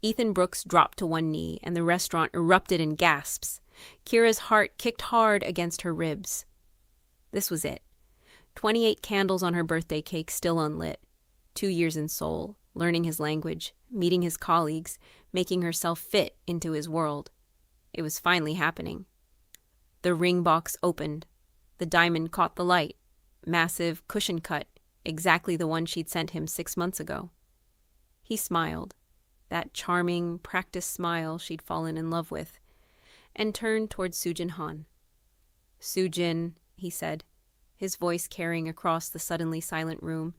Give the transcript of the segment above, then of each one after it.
Ethan Brooks dropped to one knee, and the restaurant erupted in gasps. Kira's heart kicked hard against her ribs. This was it. 28 candles on her birthday cake still unlit. 2 years in Seoul, learning his language, meeting his colleagues, making herself fit into his world. It was finally happening. The ring box opened. The diamond caught the light. Massive, cushion cut, exactly the one she'd sent him 6 months ago. He smiled, that charming, practiced smile she'd fallen in love with, and turned toward Soojin Han. "Soojin," he said, his voice carrying across the suddenly silent room,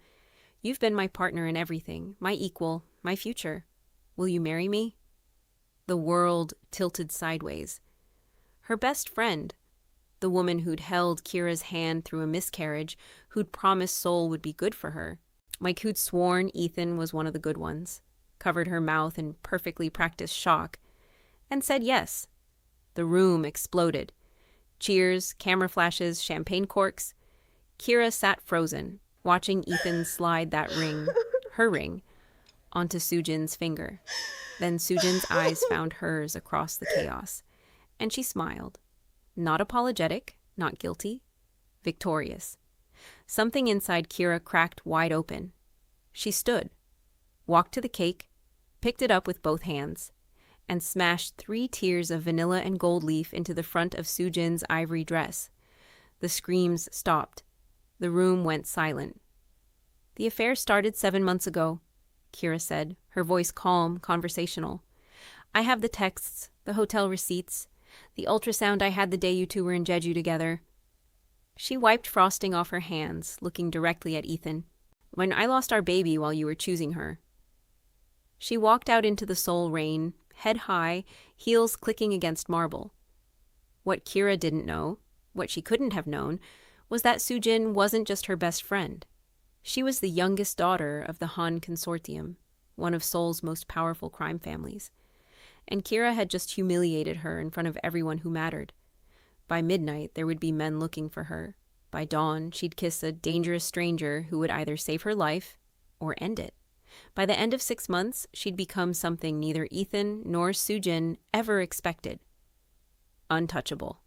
"you've been my partner in everything, my equal, my future. Will you marry me?" The world tilted sideways. Her best friend, the woman who'd held Kira's hand through a miscarriage, who'd promised Seoul would be good for her, like who'd sworn Ethan was one of the good ones, covered her mouth in perfectly practiced shock, and said yes. The room exploded. Cheers, camera flashes, champagne corks. Kira sat frozen, watching Ethan slide that ring, her ring, onto Soojin's finger. Then Soojin's eyes found hers across the chaos, and she smiled. Not apologetic, not guilty, victorious. Something inside Kira cracked wide open. She stood, walked to the cake, picked it up with both hands, and smashed 3 tiers of vanilla and gold leaf into the front of Soojin's ivory dress. The screams stopped. The room went silent. "The affair started 7 months ago," Kira said, her voice calm, conversational. "I have the texts, the hotel receipts, the ultrasound I had the day you two were in Jeju together." She wiped frosting off her hands, looking directly at Ethan. "When I lost our baby while you were choosing her." She walked out into the Seoul rain, head high, heels clicking against marble. What Kira didn't know, what she couldn't have known, was that Soojin wasn't just her best friend. She was the youngest daughter of the Han Consortium, one of Seoul's most powerful crime families. And Kira had just humiliated her in front of everyone who mattered. By midnight, there would be men looking for her. By dawn, she'd kiss a dangerous stranger who would either save her life or end it. By the end of 6 months, she'd become something neither Ethan nor Soojin ever expected. Untouchable.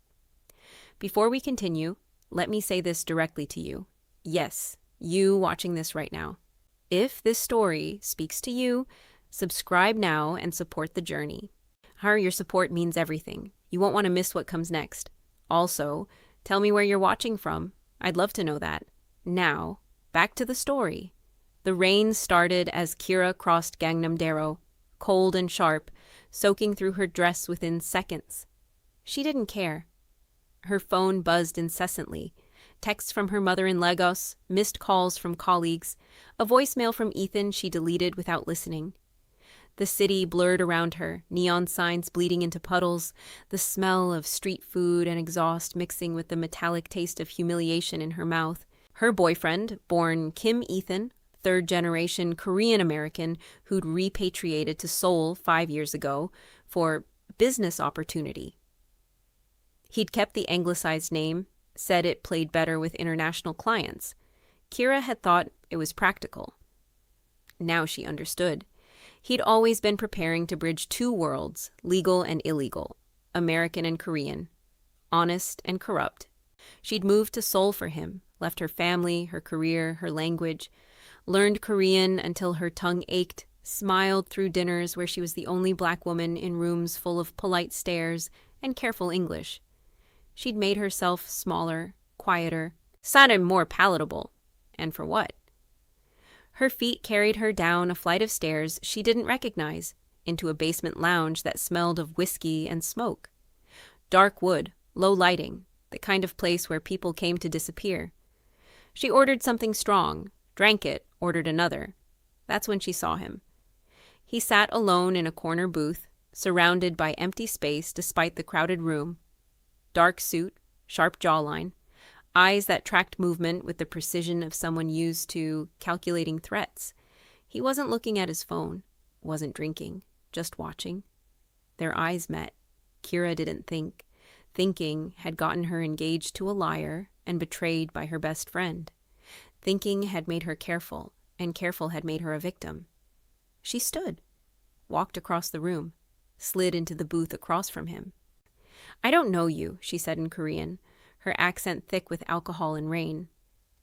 Before we continue, let me say this directly to you. Yes, you watching this right now. If this story speaks to you, subscribe now and support the journey. Your support means everything. You won't want to miss what comes next. Also, tell me where you're watching from. I'd love to know that. Now, back to the story. The rain started as Kira crossed Gangnam-dero, cold and sharp, soaking through her dress within seconds. She didn't care. Her phone buzzed incessantly. Texts from her mother in Lagos, missed calls from colleagues, a voicemail from Ethan she deleted without listening. The city blurred around her, neon signs bleeding into puddles, the smell of street food and exhaust mixing with the metallic taste of humiliation in her mouth. Her boyfriend, born Kim Ethan, third-generation Korean-American who'd repatriated to Seoul 5 years ago for business opportunity. He'd kept the anglicized name, said it played better with international clients. Kira had thought it was practical. Now she understood. He'd always been preparing to bridge 2 worlds, legal and illegal, American and Korean, honest and corrupt. She'd moved to Seoul for him, left her family, her career, her language, learned Korean until her tongue ached, smiled through dinners where she was the only Black woman in rooms full of polite stares and careful English. She'd made herself smaller, quieter, sounded more palatable. And for what? Her feet carried her down a flight of stairs she didn't recognize, into a basement lounge that smelled of whiskey and smoke. Dark wood, low lighting, the kind of place where people came to disappear. She ordered something strong, drank it, ordered another. That's when she saw him. He sat alone in a corner booth, surrounded by empty space despite the crowded room. Dark suit, sharp jawline, eyes that tracked movement with the precision of someone used to calculating threats. He wasn't looking at his phone, wasn't drinking, just watching. Their eyes met. Kira didn't think. Thinking had gotten her engaged to a liar and betrayed by her best friend. Thinking had made her careful, and careful had made her a victim. She stood. walked across the room, slid into the booth across from him. "I don't know you," she said in Korean, her accent thick with alcohol and rain.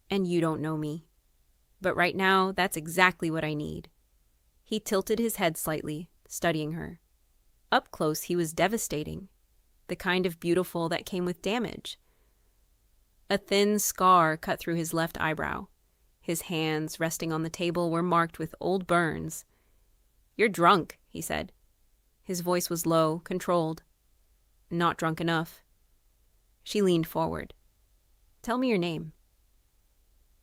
"And you don't know me. But right now, that's exactly what I need." He tilted his head slightly, studying her. Up close, he was devastating, the kind of beautiful that came with damage. A thin scar cut through his left eyebrow. His hands, resting on the table, were marked with old burns. "You're drunk," he said. His voice was low, controlled. "Not drunk enough." She leaned forward. "Tell me your name."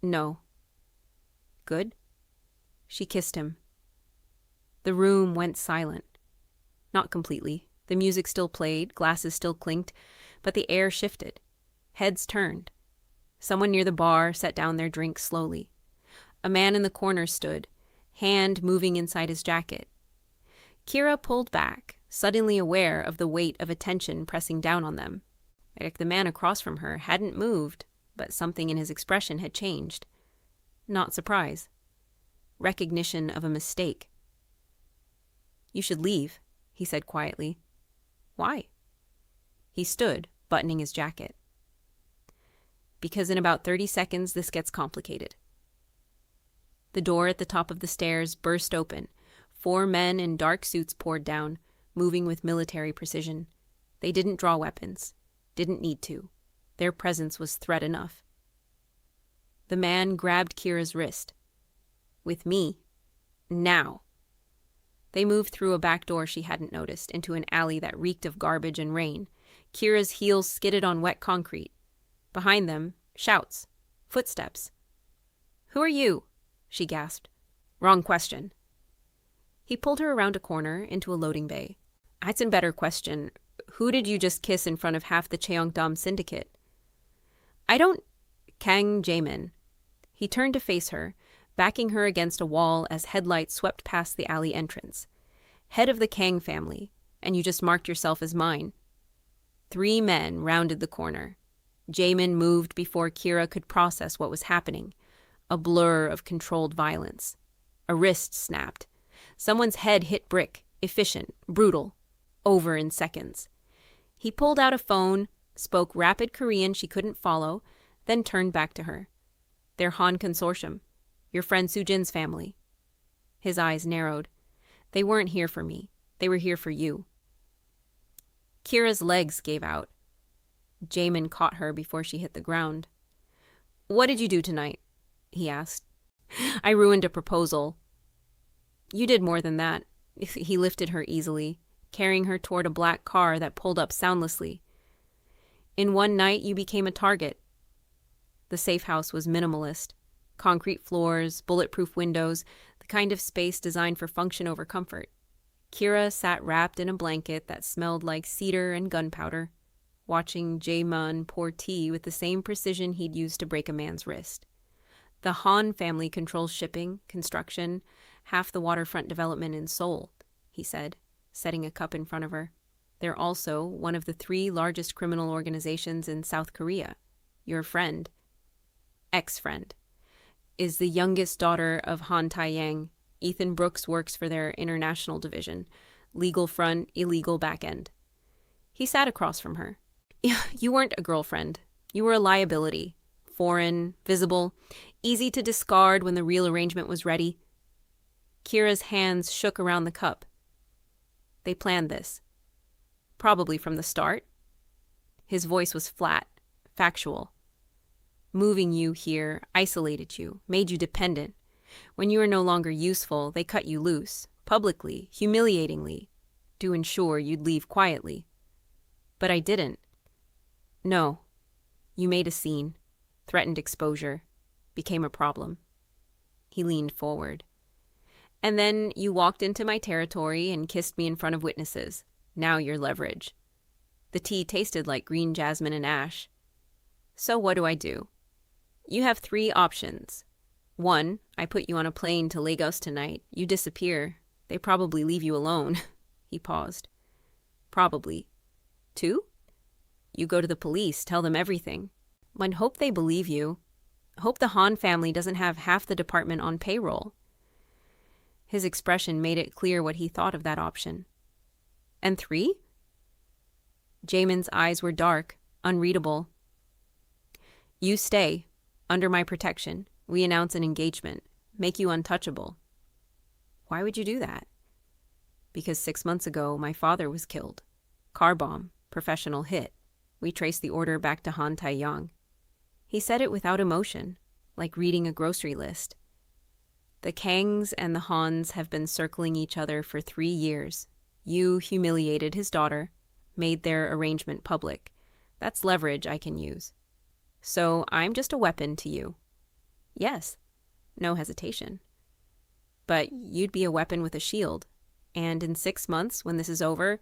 "No." "Good." She kissed him. The room went silent. Not completely. The music still played, glasses still clinked, but the air shifted. Heads turned. Someone near the bar set down their drink slowly. A man in the corner stood, hand moving inside his jacket. Kira pulled back, suddenly aware of the weight of attention pressing down on them. Like the man across from her hadn't moved, but something in his expression had changed. Not surprise. Recognition of a mistake. "You should leave," he said quietly. "Why?" He stood, buttoning his jacket. "Because in about 30 seconds this gets complicated." The door at the top of the stairs burst open. 4 men in dark suits poured down, moving with military precision. They didn't draw weapons. Didn't need to. Their presence was threat enough. The man grabbed Kira's wrist. "With me. Now." They moved through a back door she hadn't noticed, into an alley that reeked of garbage and rain. Kira's heels skidded on wet concrete. Behind them, shouts. Footsteps. "Who are you?" she gasped. "Wrong question." He pulled her around a corner into a loading bay. "That's a better question. Who did you just kiss in front of half the Cheongdam syndicate?" "I don't—" "Kang Jaemin." He turned to face her, backing her against a wall as headlights swept past the alley entrance. "Head of the Kang family, and you just marked yourself as mine." 3 men rounded the corner. Jaemin moved before Kira could process what was happening. A blur of controlled violence. A wrist snapped. Someone's head hit brick, efficient, brutal. Over in seconds. He pulled out a phone, spoke rapid Korean she couldn't follow, then turned back to her. "They're Han Consortium. Your friend Sujin's family." His eyes narrowed. "They weren't here for me. They were here for you." Kira's legs gave out. Jaemin caught her before she hit the ground. "What did you do tonight?" he asked. "I ruined a proposal." "You did more than that." He lifted her easily, carrying her toward a black car that pulled up soundlessly. "In one night, you became a target." The safe house was minimalist. Concrete floors, bulletproof windows, the kind of space designed for function over comfort. Kira sat wrapped in a blanket that smelled like cedar and gunpowder, watching Jae-mun pour tea with the same precision he'd used to break a man's wrist. "The Han family controls shipping, construction, half the waterfront development in Seoul," he said, setting a cup in front of her. "They're also one of the 3 largest criminal organizations in South Korea. Your friend, ex-friend, is the youngest daughter of Han Tae-yang. Ethan Brooks works for their international division. Legal front, illegal back end." He sat across from her. "You weren't a girlfriend. You were a liability. Foreign, visible, easy to discard when the real arrangement was ready." Kira's hands shook around the cup. "They planned this. Probably from the start." His voice was flat, factual. "Moving you here isolated you, made you dependent. When you were no longer useful, they cut you loose, publicly, humiliatingly, to ensure you'd leave quietly. But I didn't. No. You made a scene, threatened exposure, became a problem." He leaned forward. "And then you walked into my territory and kissed me in front of witnesses. Now you're leverage." The tea tasted like green jasmine and ash. "So what do I do? You have 3 options. 1, I put you on a plane to Lagos tonight. You disappear. They probably leave you alone." He paused. "Probably. 2, you go to the police, tell them everything. But hope they believe you. Hope the Han family doesn't have half the department on payroll." His expression made it clear what he thought of that option. And 3? Jaemin's eyes were dark, unreadable. You stay, under my protection. We announce an engagement, make you untouchable. Why would you do that? Because 6 months ago, my father was killed. Car bomb, professional hit. We traced the order back to Han Tae-yong. He said it without emotion, like reading a grocery list. The Kangs and the Hans have been circling each other for 3 years. You humiliated his daughter, made their arrangement public. That's leverage I can use. So I'm just a weapon to you. Yes, no hesitation. But you'd be a weapon with a shield. And in 6 months, when this is over,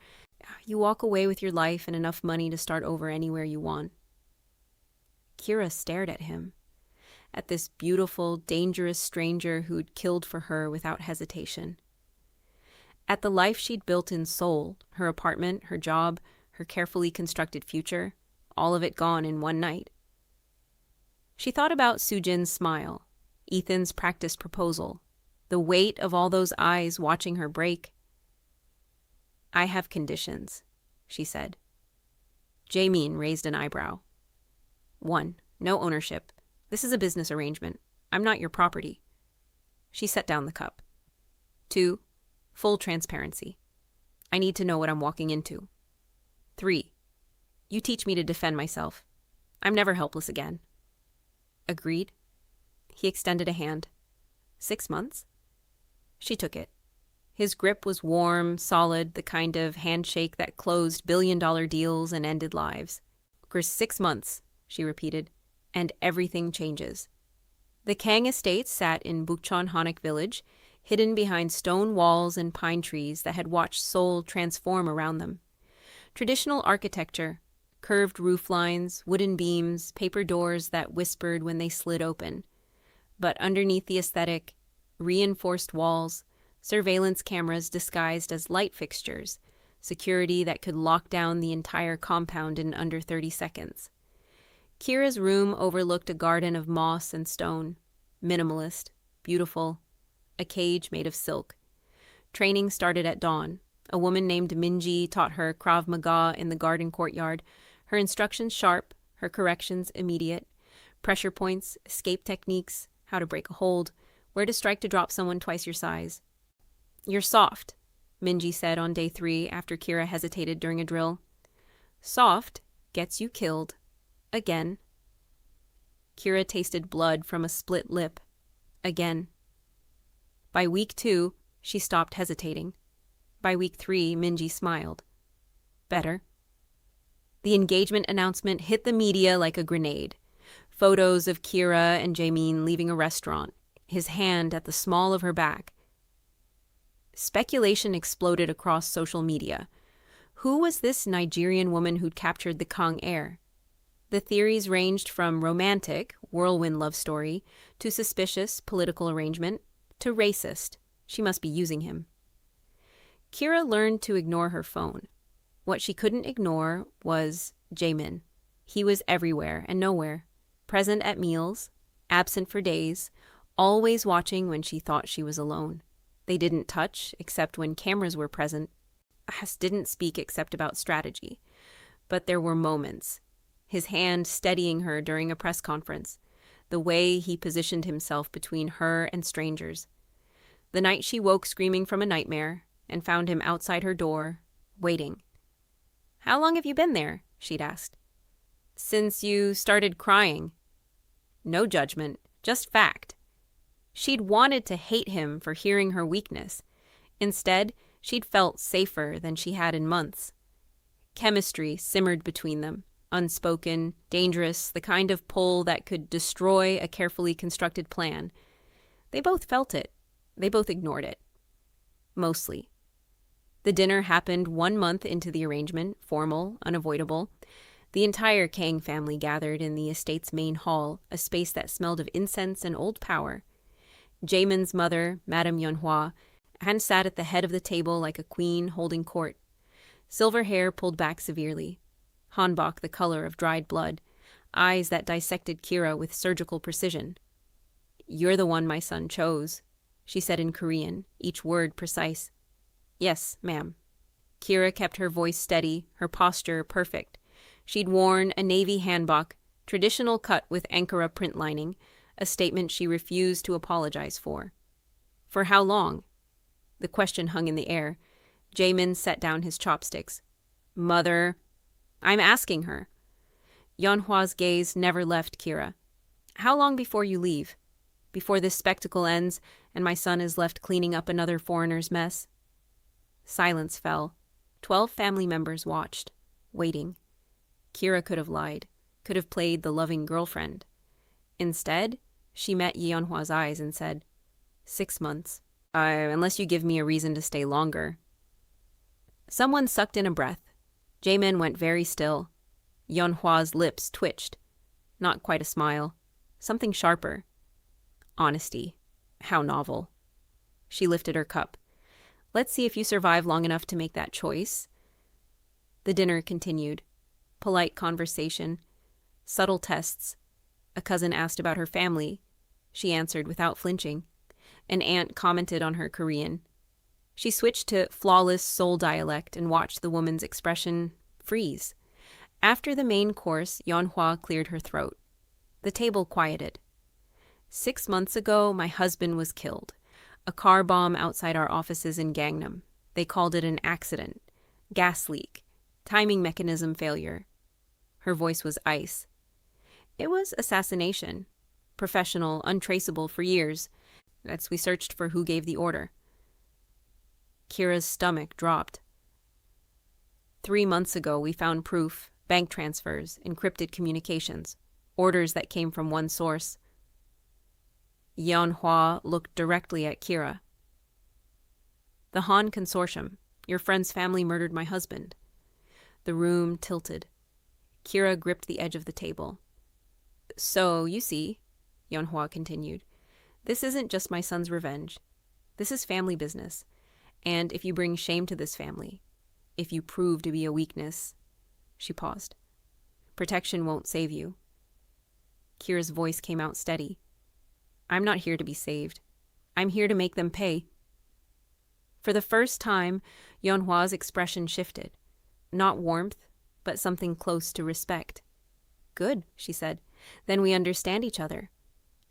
you walk away with your life and enough money to start over anywhere you want. Kira stared at him, at this beautiful, dangerous stranger who'd killed for her without hesitation. At the life she'd built in Seoul, her apartment, her job, her carefully constructed future, all of it gone in one night. She thought about Sujin's smile, Ethan's practiced proposal, the weight of all those eyes watching her break. I have conditions, she said. Jaemin raised an eyebrow. 1, no ownership. This is a business arrangement. I'm not your property. She set down the cup. 2, full transparency. I need to know what I'm walking into. 3, you teach me to defend myself. I'm never helpless again. Agreed. He extended a hand. 6 months? She took it. His grip was warm, solid, the kind of handshake that closed billion-dollar deals and ended lives. For 6 months, she repeated, and everything changes. The Kang estates sat in Bukchon Hanak village, hidden behind stone walls and pine trees that had watched Seoul transform around them. Traditional architecture, curved roof lines, wooden beams, paper doors that whispered when they slid open. But underneath the aesthetic, reinforced walls, surveillance cameras disguised as light fixtures, security that could lock down the entire compound in under 30 seconds. Kira's room overlooked a garden of moss and stone, minimalist, beautiful, a cage made of silk. Training started at dawn. A woman named Minji taught her Krav Maga in the garden courtyard, her instructions sharp, her corrections immediate, pressure points, escape techniques, how to break a hold, where to strike to drop someone twice your size. You're soft, Minji said on day 3 after Kira hesitated during a drill. Soft gets you killed. Again. Kira tasted blood from a split lip. Again. By week 2, she stopped hesitating. By week 3, Minji smiled. Better. The engagement announcement hit the media like a grenade. Photos of Kira and Jaemin leaving a restaurant, his hand at the small of her back. Speculation exploded across social media. Who was this Nigerian woman who'd captured the Kang heir? The theories ranged from romantic, whirlwind love story, to suspicious, political arrangement, to racist. She must be using him. Kira learned to ignore her phone. What she couldn't ignore was Jaemin. He was everywhere and nowhere, present at meals, absent for days, always watching when she thought she was alone. They didn't touch except when cameras were present. Didn't speak except about strategy. But there were moments. His hand steadying her during a press conference. The way he positioned himself between her and strangers. The night she woke screaming from a nightmare and found him outside her door, waiting. How long have you been there? She'd asked. Since you started crying. No judgment, just fact. She'd wanted to hate him for hearing her weakness. Instead, she'd felt safer than she had in months. Chemistry simmered between them, unspoken, dangerous, the kind of pull that could destroy a carefully constructed plan. They both felt it. They both ignored it. Mostly. The dinner happened 1 month into the arrangement, formal, unavoidable. The entire Kang family gathered in the estate's main hall, a space that smelled of incense and old power. Jaemin's mother, Madame Yeonhwa, had sat at the head of the table like a queen holding court. Silver hair pulled back severely. Hanbok the color of dried blood. Eyes that dissected Kira with surgical precision. You're the one my son chose, she said in Korean, each word precise. Yes, ma'am. Kira kept her voice steady, her posture perfect. She'd worn a navy hanbok, traditional cut with Ankara print lining, a statement she refused to apologize for. For how long? The question hung in the air. Jaemin set down his chopsticks. Mother, I'm asking her. Yeonhwa's gaze never left Kira. How long before you leave? Before this spectacle ends and my son is left cleaning up another foreigner's mess? Silence fell. 12 family members watched, waiting. Kira could have lied, could have played the loving girlfriend. Instead, she met Yeonhwa's eyes and said, 6 months. Unless you give me a reason to stay longer. Someone sucked in a breath. Jaemin went very still. Yeonhwa's lips twitched. Not quite a smile. Something sharper. Honesty. How novel. She lifted her cup. Let's see if you survive long enough to make that choice. The dinner continued. Polite conversation. Subtle tests. A cousin asked about her family. She answered without flinching. An aunt commented on her Korean. She switched to flawless Seoul dialect and watched the woman's expression freeze. After the main course, Yeonhwa cleared her throat. The table quieted. 6 months ago, my husband was killed. A car bomb outside our offices in Gangnam. They called it an accident. Gas leak. Timing mechanism failure. Her voice was ice. It was assassination. Professional, untraceable for years. We searched for who gave the order. Kira's stomach dropped. 3 months ago, we found proof, bank transfers, encrypted communications, orders that came from one source. Yeonhwa looked directly at Kira. The Han Consortium. Your friend's family murdered my husband. The room tilted. Kira gripped the edge of the table. So, you see, Yeonhwa continued, this isn't just my son's revenge. This is family business. And if you bring shame to this family, if you prove to be a weakness, she paused. Protection won't save you. Kira's voice came out steady. I'm not here to be saved. I'm here to make them pay. For the first time, Yeonhwa's expression shifted. Not warmth, but something close to respect. Good, she said. Then we understand each other.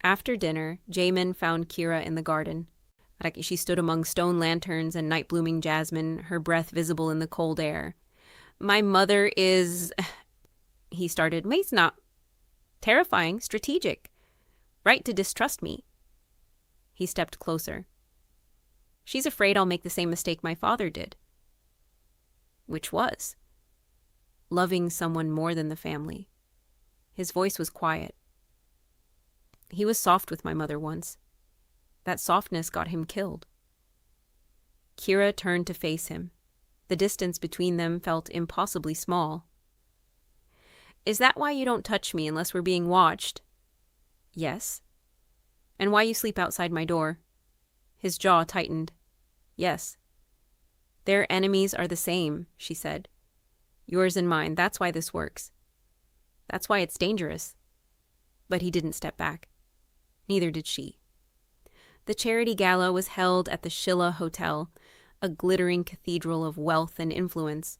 After dinner, Jaemin found Kira in the garden. She stood among stone lanterns and night-blooming jasmine, her breath visible in the cold air. My mother is... He started. It's not. Terrifying, strategic. Right to distrust me. He stepped closer. She's afraid I'll make the same mistake my father did. Which was? Loving someone more than the family. His voice was quiet. He was soft with my mother once. That softness got him killed. Kira turned to face him. The distance between them felt impossibly small. Is that why you don't touch me unless we're being watched? Yes. And why you sleep outside my door? His jaw tightened. Yes. Their enemies are the same, she said. Yours and mine, that's why this works. That's why it's dangerous. But he didn't step back. Neither did she. The charity gala was held at the Shilla Hotel, a glittering cathedral of wealth and influence.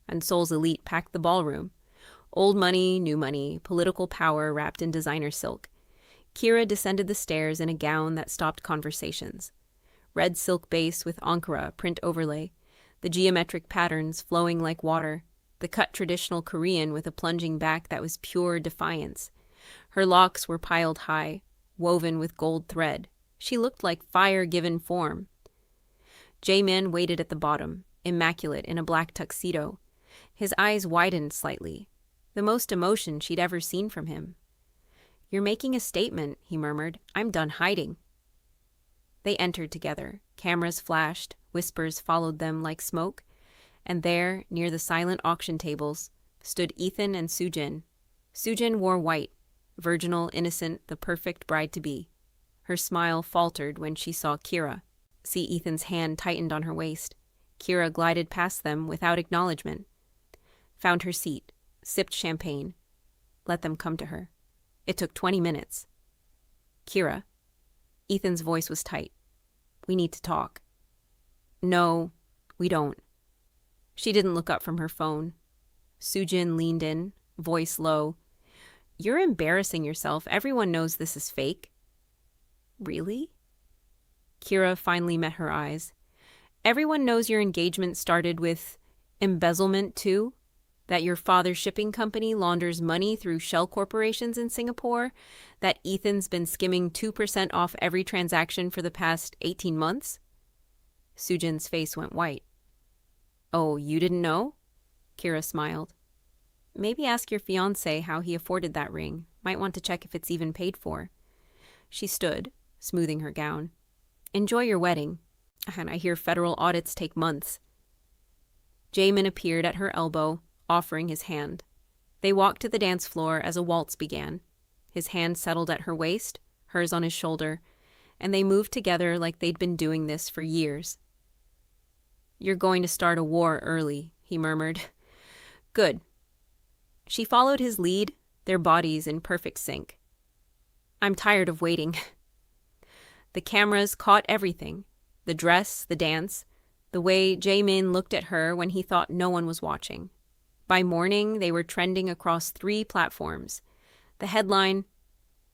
And Seoul's elite packed the ballroom. Old money, new money, political power wrapped in designer silk. Kira descended the stairs in a gown that stopped conversations. Red silk base with Ankara print overlay, the geometric patterns flowing like water, the cut traditional Korean with a plunging back that was pure defiance. Her locks were piled high, woven with gold thread. She looked like fire given form. Jaemin waited at the bottom, immaculate in a black tuxedo. His eyes widened slightly, the most emotion she'd ever seen from him. You're making a statement, he murmured. I'm done hiding. They entered together. Cameras flashed, whispers followed them like smoke, and there, near the silent auction tables, stood Ethan and Soojin. Soojin wore white, virginal, innocent, the perfect bride-to-be. Her smile faltered when she saw Kira. See Ethan's hand tightened on her waist. Kira glided past them without acknowledgement. Found her seat, sipped champagne. Let them come to her. It took 20 minutes. Kira. Ethan's voice was tight. We need to talk. No, we don't. She didn't look up from her phone. Soojin leaned in, voice low. You're embarrassing yourself. Everyone knows this is fake. Really? Kira finally met her eyes. Everyone knows your engagement started with embezzlement too? That your father's shipping company launders money through shell corporations in Singapore? That Ethan's been skimming 2% off every transaction for the past 18 months? Soojin's face went white. Oh, you didn't know? Kira smiled. Maybe ask your fiancé how he afforded that ring. Might want to check if it's even paid for. She stood, smoothing her gown. Enjoy your wedding. And I hear federal audits take months. Jamin appeared at her elbow, offering his hand. They walked to the dance floor as a waltz began. His hand settled at her waist, hers on his shoulder, and they moved together like they'd been doing this for years. You're going to start a war early, he murmured. Good. She followed his lead, their bodies in perfect sync. I'm tired of waiting. The cameras caught everything. The dress, the dance, the way Jamin looked at her when he thought no one was watching. By morning, they were trending across 3 platforms. The headline,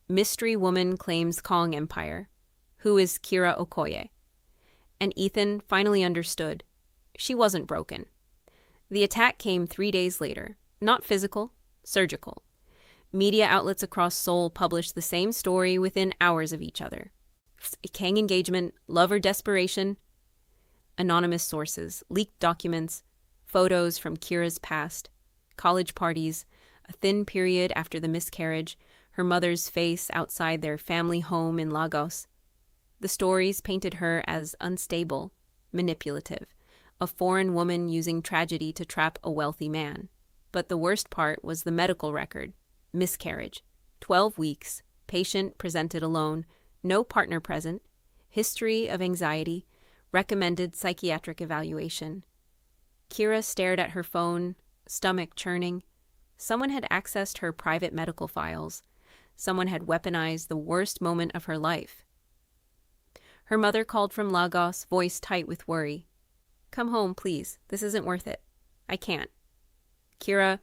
Mystery Woman Claims Kong Empire. Who is Kira Okoye? And Ethan finally understood. She wasn't broken. The attack came 3 days later. Not physical, surgical. Media outlets across Seoul published the same story within hours of each other. Kang engagement, love or desperation. Anonymous sources, leaked documents, photos from Kira's past, college parties, a thin period after the miscarriage, her mother's face outside their family home in Lagos. The stories painted her as unstable, manipulative, a foreign woman using tragedy to trap a wealthy man. But the worst part was the medical record. Miscarriage. 12 weeks. Patient presented alone. No partner present. History of anxiety. Recommended psychiatric evaluation. Kira stared at her phone, stomach churning. Someone had accessed her private medical files. Someone had weaponized the worst moment of her life. Her mother called from Lagos, voice tight with worry. Come home, please. This isn't worth it. I can't. Kira,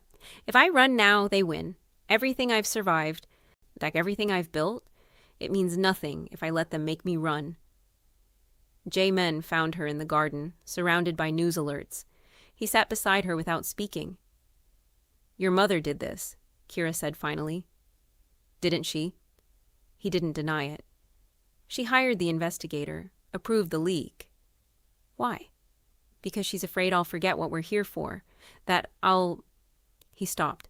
if I run now, they win. Everything I've survived, like everything I've built, it means nothing if I let them make me run. Jamin found her in the garden, surrounded by news alerts. He sat beside her without speaking. Your mother did this, Kira said finally. Didn't she? He didn't deny it. She hired the investigator, approved the leak. Why? Because she's afraid I'll forget what we're here for. That I'll... He stopped.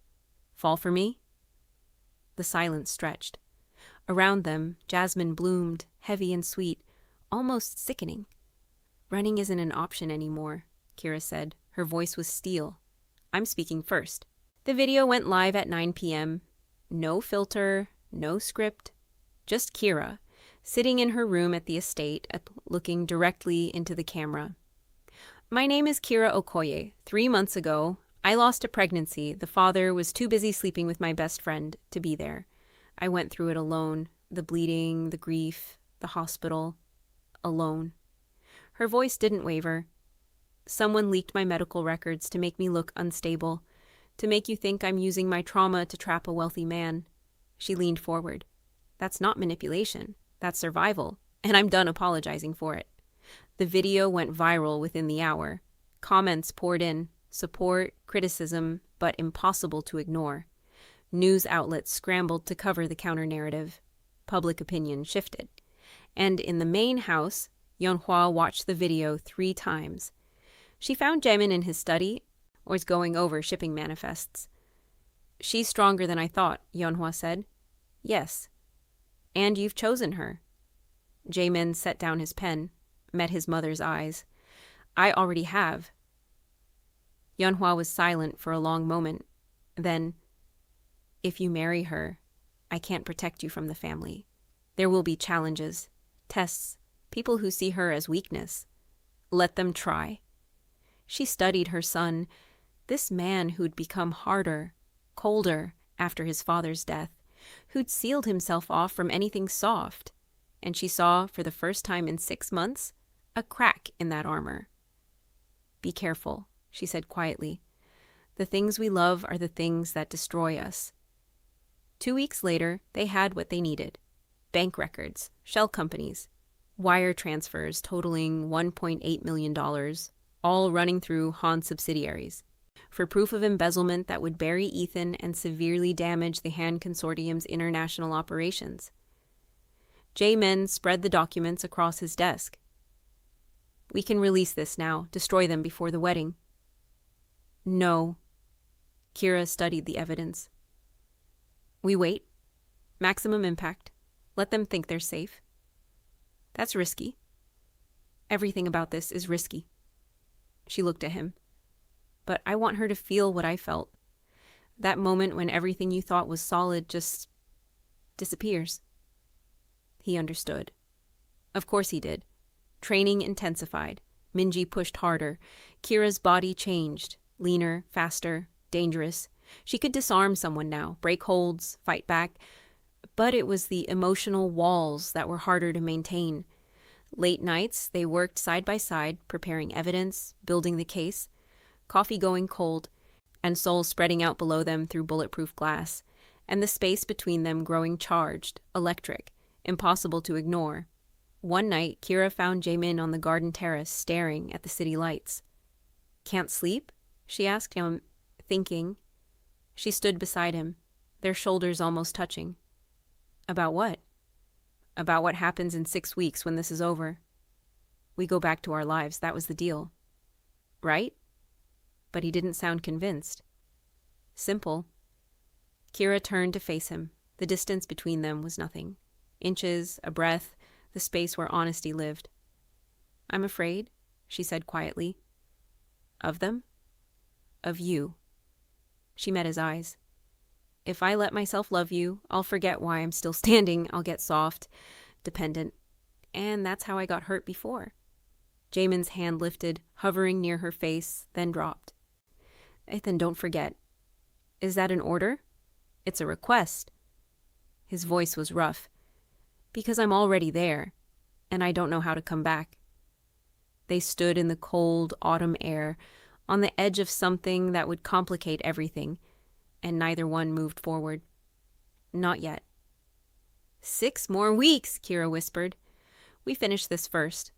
Fall for me? The silence stretched. Around them, jasmine bloomed, heavy and sweet, almost sickening. Running isn't an option anymore, Kira said. Her voice was steel. I'm speaking first. The video went live at 9 p.m. No filter, no script, just Kira, sitting in her room at the estate, looking directly into the camera. My name is Kira Okoye. 3 months ago, I lost a pregnancy. The father was too busy sleeping with my best friend to be there. I went through it alone. The bleeding, the grief, the hospital. Alone. Her voice didn't waver. Someone leaked my medical records to make me look unstable, to make you think I'm using my trauma to trap a wealthy man. She leaned forward. That's not manipulation. That's survival, and I'm done apologizing for it. The video went viral within the hour. Comments poured in, support, criticism, but impossible to ignore. News outlets scrambled to cover the counter-narrative. Public opinion shifted. And in the main house, Yeonhwa watched the video 3 times. She found Jamin in his study, or was going over shipping manifests. She's stronger than I thought, Yeonhwa said. Yes. And you've chosen her. Jamin set down his pen, met his mother's eyes. I already have. Yeonhwa was silent for a long moment. Then, if you marry her, I can't protect you from the family. There will be challenges, tests, people who see her as weakness. Let them try. She studied her son, this man who'd become harder, colder after his father's death, who'd sealed himself off from anything soft. and she saw, for the first time in 6 months, a crack in that armor. "Be careful," she said quietly. "The things we love are the things that destroy us." 2 weeks later, they had what they needed. Bank records, shell companies, wire transfers totaling $1.8 million, all running through Han subsidiaries, for proof of embezzlement that would bury Ethan and severely damage the Han Consortium's international operations. Jae-min spread the documents across his desk. "We can release this now, destroy them before the wedding." "No." Kira studied the evidence. "We wait. Maximum impact. Let them think they're safe." "That's risky." "Everything about this is risky." She looked at him. "But I want her to feel what I felt. That moment when everything you thought was solid just disappears." He understood. Of course he did. Training intensified. Minji pushed harder. Kira's body changed. Leaner, faster, dangerous. She could disarm someone now, break holds, fight back. But it was the emotional walls that were harder to maintain. Late nights, they worked side by side, preparing evidence, building the case, coffee going cold, and Seoul spreading out below them through bulletproof glass, and the space between them growing charged, electric, impossible to ignore. One night, Kira found Jae-min on the garden terrace, staring at the city lights. "Can't sleep?" she asked him, thinking. She stood beside him, their shoulders almost touching. "About what?" "About what happens in 6 weeks when this is over. We go back to our lives, that was the deal." "Right?" But he didn't sound convinced. "Simple." Kira turned to face him. The distance between them was nothing. Inches, a breath, the space where honesty lived. "I'm afraid," she said quietly. "Of them?" "Of you." She met his eyes. "If I let myself love you, I'll forget why I'm still standing. I'll get soft, dependent. And that's how I got hurt before." Jaemin's hand lifted, hovering near her face, then dropped. "Then don't forget." "Is that an order?" "It's a request." His voice was rough. "Because I'm already there, and I don't know how to come back." They stood in the cold autumn air, on the edge of something that would complicate everything, and neither one moved forward. Not yet. 6 more weeks, Kira whispered. "We finish this first."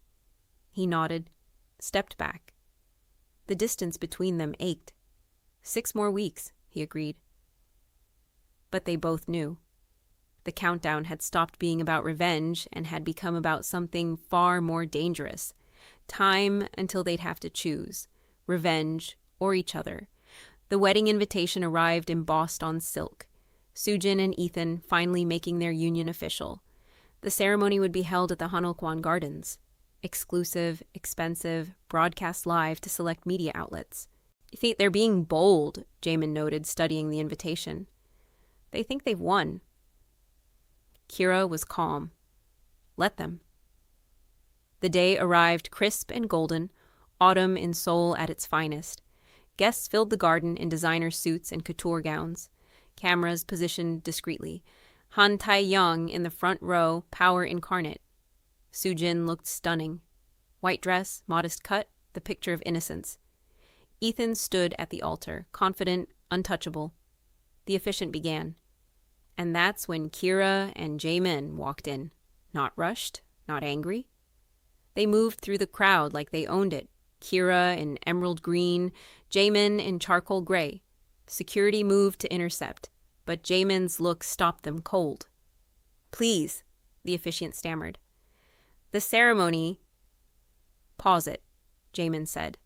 He nodded, stepped back. The distance between them ached. 6 more weeks, he agreed. But they both knew. The countdown had stopped being about revenge and had become about something far more dangerous. Time until they'd have to choose. Revenge or each other. The wedding invitation arrived embossed on silk. Soojin and Ethan finally making their union official. The ceremony would be held at the Hanokwan Gardens. Exclusive, expensive, broadcast live to select media outlets. "They're being bold," Jaemin noted, studying the invitation. "They think they've won." Kira was calm. Let them. The day arrived crisp and golden, autumn in Seoul at its finest. Guests filled the garden in designer suits and couture gowns. Cameras positioned discreetly. Han Tae-young in the front row, power incarnate. Soojin looked stunning. White dress, modest cut, the picture of innocence. Ethan stood at the altar, confident, untouchable. The officiant began. And that's when Kira and Jaemin walked in. Not rushed, not angry. They moved through the crowd like they owned it. Kira in emerald green, Jaemin in charcoal gray. Security moved to intercept, but Jaemin's look stopped them cold. "Please," the officiant stammered. "The ceremony—" "Pause it," Jaemin said.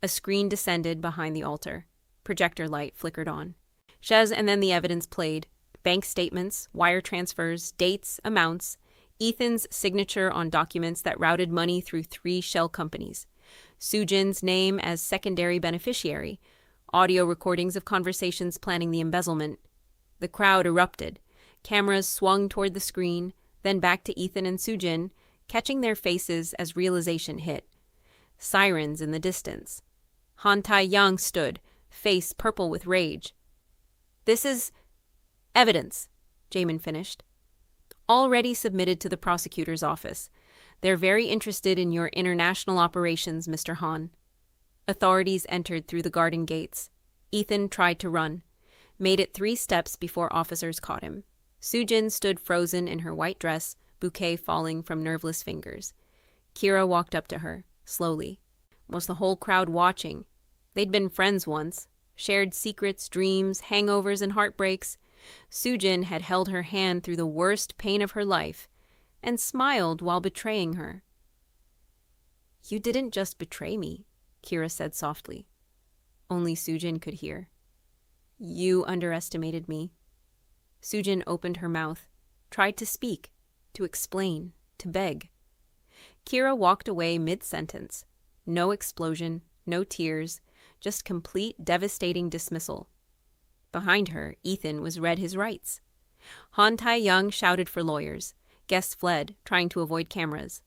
A screen descended behind the altar. Projector light flickered on. Shez and then the evidence played. Bank statements, wire transfers, dates, amounts, Ethan's signature on documents that routed money through 3 shell companies, Soojin's name as secondary beneficiary, audio recordings of conversations planning the embezzlement. The crowd erupted. Cameras swung toward the screen, then back to Ethan and Soojin, catching their faces as realization hit. Sirens in the distance. Han Tae-young stood, face purple with rage. "This is evidence," Jaemin finished. Already submitted to the prosecutor's office. They're very interested in your international operations, Mr. Han. Authorities entered through the garden gates. Ethan tried to run, made it 3 steps before officers caught him. Sujin stood frozen in her white dress, bouquet falling from nerveless fingers. Kira walked up to her, slowly. Was the whole crowd watching? They'd been friends once, shared secrets, dreams, hangovers, and heartbreaks. Sujin had held her hand through the worst pain of her life and smiled while betraying her. "You didn't just betray me," Kira said softly. Only Sujin could hear. "You underestimated me." Sujin opened her mouth, tried to speak, to explain, to beg. Kira walked away mid-sentence. No explosion, no tears, just complete, devastating dismissal. Behind her, Ethan was read his rights. Han Tae-young shouted for lawyers. Guests fled, trying to avoid cameras.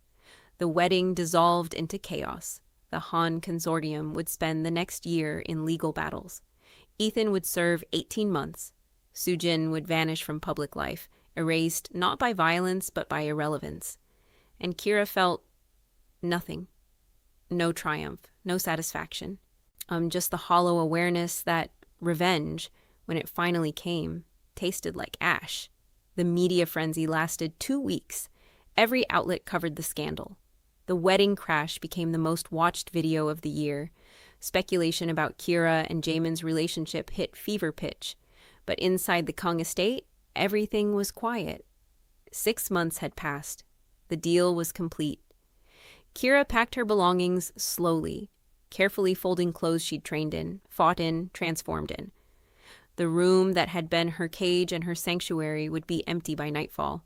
The wedding dissolved into chaos. The Han consortium would spend the next year in legal battles. Ethan would serve 18 months. Sujin would vanish from public life, erased not by violence but by irrelevance. And Kira felt nothing. No triumph, no satisfaction. Just the hollow awareness that revenge, when it finally came, tasted like ash. The media frenzy lasted 2 weeks. Every outlet covered the scandal. The wedding crash became the most watched video of the year. Speculation about Kira and Jaemin's relationship hit fever pitch. But inside the Kang estate, everything was quiet. 6 months had passed. The deal was complete. Kira packed her belongings slowly, carefully folding clothes she'd trained in, fought in, transformed in. The room that had been her cage and her sanctuary would be empty by nightfall.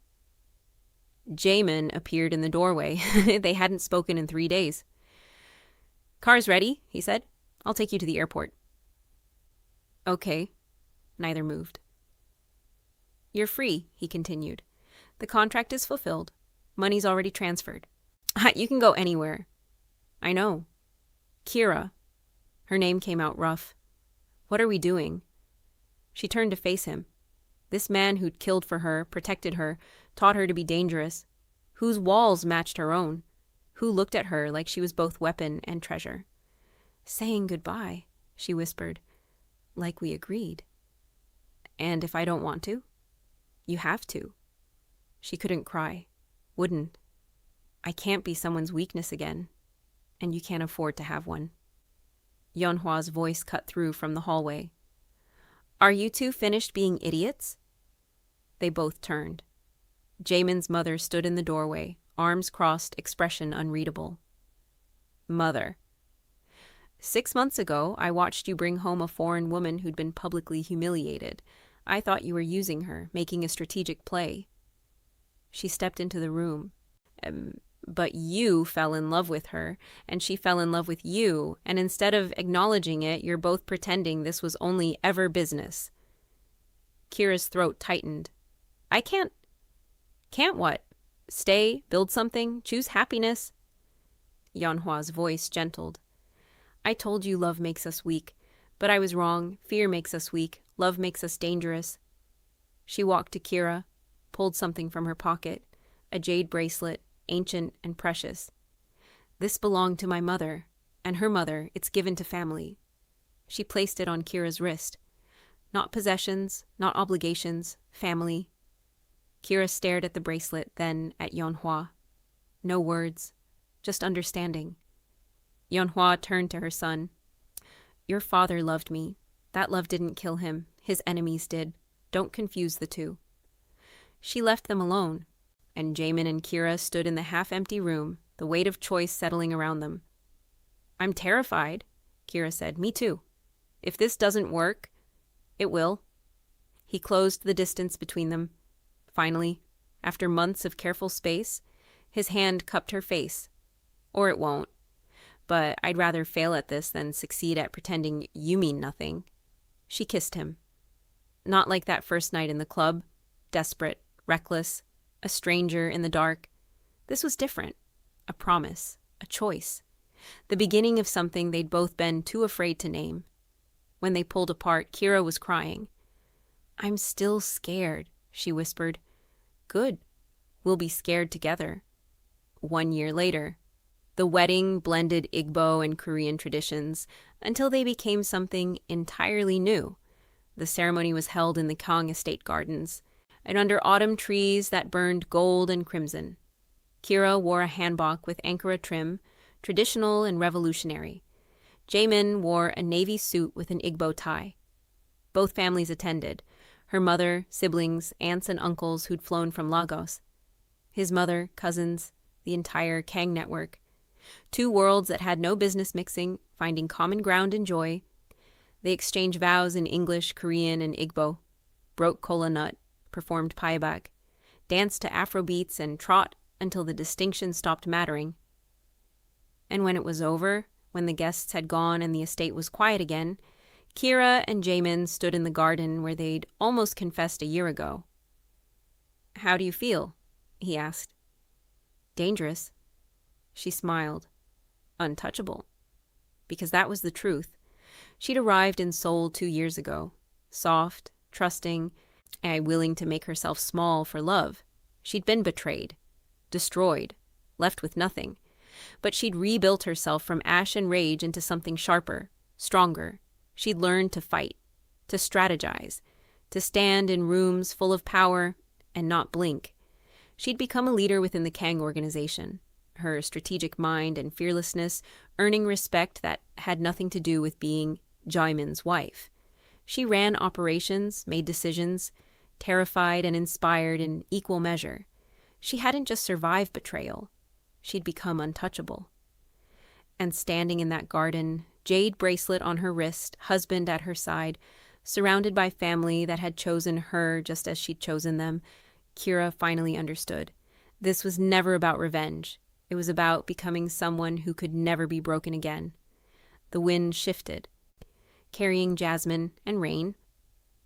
Jaemin appeared in the doorway. They hadn't spoken in 3 days. "Car's ready," he said. "I'll take you to the airport." "Okay." Neither moved. "You're free," he continued. "The contract is fulfilled. Money's already transferred. You can go anywhere." "I know." "Kira." Her name came out rough. "What are we doing?" She turned to face him. This man who'd killed for her, protected her, taught her to be dangerous. Whose walls matched her own. Who looked at her like she was both weapon and treasure. "Saying goodbye," she whispered, "like we agreed." "And if I don't want to?" "You have to." She couldn't cry. Wouldn't. "I can't be someone's weakness again. And you can't afford to have one." Yeonhwa's voice cut through from the hallway. "Are you two finished being idiots?" They both turned. Jaemin's mother stood in the doorway, arms crossed, expression unreadable. "Mother. 6 months ago, I watched you bring home a foreign woman who'd been publicly humiliated. I thought you were using her, making a strategic play." She stepped into the room. But you fell in love with her, and she fell in love with you, and instead of acknowledging it, you're both pretending this was only ever business." Kira's throat tightened. "I can't..." "Can't what? Stay, build something, choose happiness?" Yeonhwa's voice gentled. "I told you love makes us weak, but I was wrong. Fear makes us weak. Love makes us dangerous." She walked to Kira, pulled something from her pocket, a jade bracelet, ancient and precious. "This belonged to my mother, and her mother. It's given to family." She placed it on Kira's wrist. Not possessions, not obligations, family. Kira stared at the bracelet, then at Yeonhwa. No words, just understanding. Yeonhwa turned to her son. "Your father loved me. That love didn't kill him. His enemies did. Don't confuse the two." She left them alone, and Jaemin and Kira stood in the half-empty room, the weight of choice settling around them. "I'm terrified," Kira said. "Me too. If this doesn't work, it will." He closed the distance between them. Finally, after months of careful space, his hand cupped her face. "Or it won't. But I'd rather fail at this than succeed at pretending you mean nothing." She kissed him. Not like that first night in the club, desperate, reckless, a stranger in the dark. This was different. A promise, a choice. The beginning of something they'd both been too afraid to name. When they pulled apart, Kira was crying. "I'm still scared," she whispered. "Good," We'll be scared together. 1 year later. The wedding blended Igbo and Korean traditions until they became something entirely new. The ceremony was held in the Kang estate gardens and under autumn trees that burned gold and crimson. Kira wore a hanbok with ankara trim, traditional and revolutionary. Jaemin wore a navy suit with an Igbo tie. Both families attended, her mother, siblings, aunts and uncles who'd flown from Lagos. His mother, cousins, the entire Kang network. Two worlds that had no business mixing, finding common ground and joy. They exchanged vows in English, Korean, and Igbo, broke kola nut, performed paebak, danced to Afrobeats, and trot until the distinction stopped mattering. And when it was over, when the guests had gone and the estate was quiet again, Kira and Jaemin stood in the garden where they'd almost confessed a year ago. "How do you feel?" he asked. "Dangerous." She smiled. Untouchable. Because that was the truth. She'd arrived in Seoul 2 years ago. Soft, trusting, and willing to make herself small for love. She'd been betrayed. Destroyed. Left with nothing. But she'd rebuilt herself from ash and rage into something sharper, stronger. She'd learned to fight, to strategize, to stand in rooms full of power and not blink. She'd become a leader within the Kang organization. Her strategic mind and fearlessness earning respect that had nothing to do with being Jaemin's wife. She ran operations, made decisions, terrified and inspired in equal measure. She hadn't just survived betrayal. She'd become untouchable. And standing in that garden, jade bracelet on her wrist, husband at her side, surrounded by family that had chosen her just as she'd chosen them, Kira finally understood. This was never about revenge. It was about becoming someone who could never be broken again. The wind shifted, carrying jasmine and rain.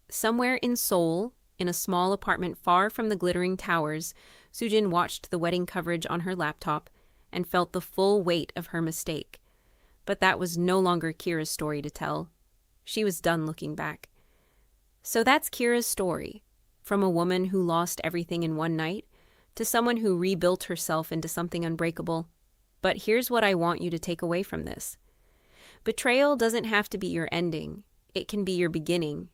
Somewhere in Seoul, in a small apartment far from the glittering towers, Sujin watched the wedding coverage on her laptop and felt the full weight of her mistake. But that was no longer Kira's story to tell. She was done looking back. So that's Kira's story, from a woman who lost everything in one night to someone who rebuilt herself into something unbreakable. But here's what I want you to take away from this. Betrayal doesn't have to be your ending. It can be your beginning.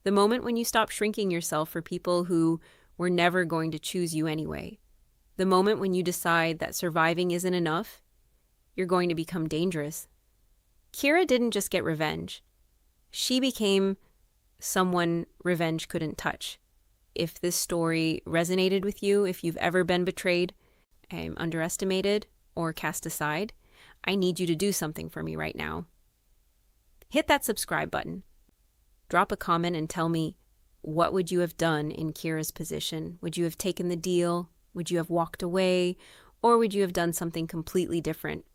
The moment when you stop shrinking yourself for people who were never going to choose you anyway. The moment when you decide that surviving isn't enough, you're going to become dangerous. Kira didn't just get revenge. She became someone revenge couldn't touch. If this story resonated with you, if you've ever been betrayed, underestimated, or cast aside, I need you to do something for me right now. Hit that subscribe button. Drop a comment and tell me, what would you have done in Kira's position? Would you have taken the deal? Would you have walked away? Or would you have done something completely different?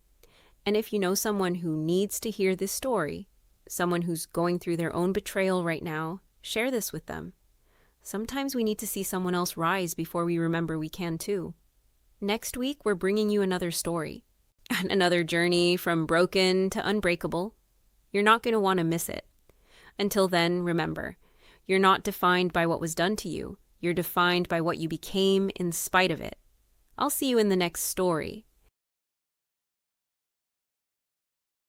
And if you know someone who needs to hear this story, someone who's going through their own betrayal right now, share this with them. Sometimes we need to see someone else rise before we remember we can too. Next week, we're bringing you another story. Another journey from broken to unbreakable. You're not going to want to miss it. Until then, remember, you're not defined by what was done to you. You're defined by what you became in spite of it. I'll see you in the next story.